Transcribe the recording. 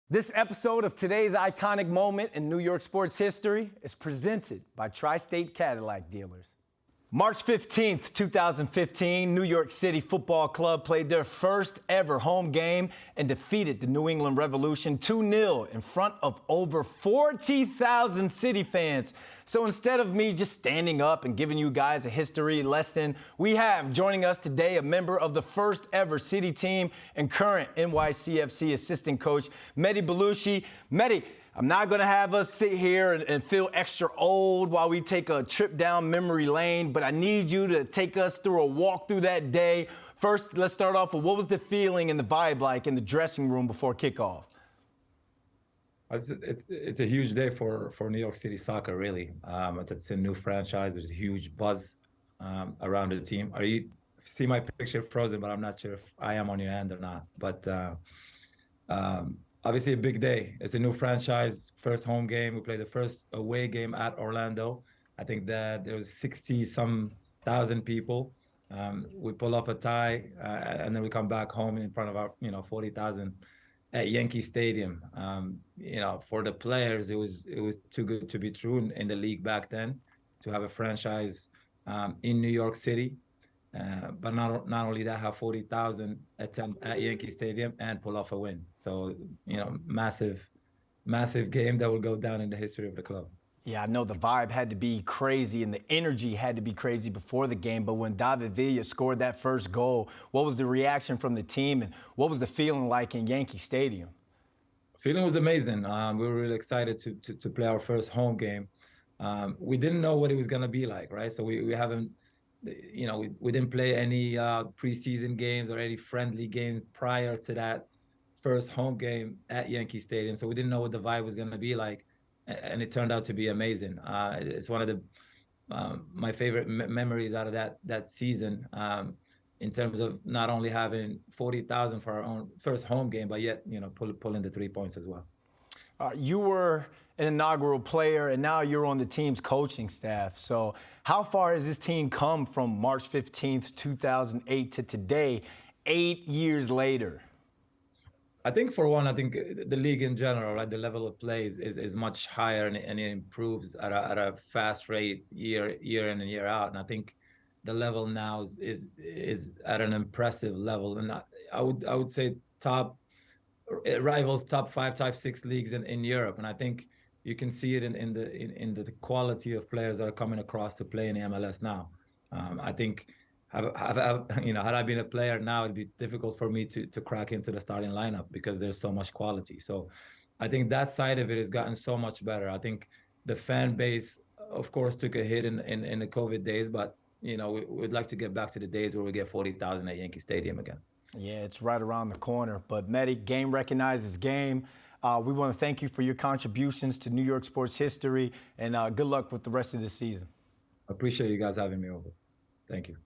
This episode of today's iconic moment in New York sports history is presented by Tri-State Cadillac dealers. March 15th, 2015, New York City Football Club played their first ever home game and defeated the New England Revolution 2-0 in front of over 40,000 City fans. So instead of me just standing up and giving you guys a history lesson, we have joining us today a member of the first ever City team and current NYCFC assistant coach, Mehdi Belushi. Mehdi, I'm not going to have us sit here and feel extra old while we take a trip down memory lane, but I need you to take us through a walk through that day. First, let's start off with what was the feeling and the vibe like in the dressing room before kickoff? It's a huge day for New York City soccer, really. It's a new franchise. There's a huge buzz around the team. See my picture frozen, but I'm not sure if I am on your end or not. But obviously a big day. It's a new franchise, first home game. We played the first away game at Orlando. I think that there was 60-some thousand people. We pull off a tie, and then we come back home in front of our 40,000 at Yankee Stadium. For the players, it was too good to be true in the league back then to have a franchise in New York City. But not only that, have 40,000 attend at Yankee Stadium and pull off a win. So, massive game that will go down in the history of the club. Yeah, I know the vibe had to be crazy and the energy had to be crazy before the game. But when David Villa scored that first goal, what was the reaction from the team and what was the feeling like in Yankee Stadium? Feeling was amazing. We were really excited to play our first home game. We didn't know what it was going to be like, right? So we haven't, we didn't play any preseason games or any friendly games prior to that first home game at Yankee Stadium. So we didn't know what the vibe was going to be like. And it turned out to be amazing. It's one of my favorite memories out of that season, in terms of not only having 40,000 for our own first home game, but yet pulling the 3 points as well. You were an inaugural player, and now you're on the team's coaching staff. So how far has this team come from March 15th, 2008 to today, 8 years later? I think the league in general, right, the level of play is much higher and it improves at a fast rate year in and year out. And I think the level now is at an impressive level. And I would say it rivals top 5, top 6 leagues in Europe. And I think you can see it in the quality of players that are coming across to play in the MLS now. I think. Had I been a player now, it'd be difficult for me to crack into the starting lineup because there's so much quality. So I think that side of it has gotten so much better. I think the fan base, of course, took a hit in the COVID days, but we'd like to get back to the days where we get 40,000 at Yankee Stadium again. Yeah, it's right around the corner. But Mehdi, game recognizes game. We want to thank you for your contributions to New York sports history, and good luck with the rest of the season. I appreciate you guys having me over. Thank you.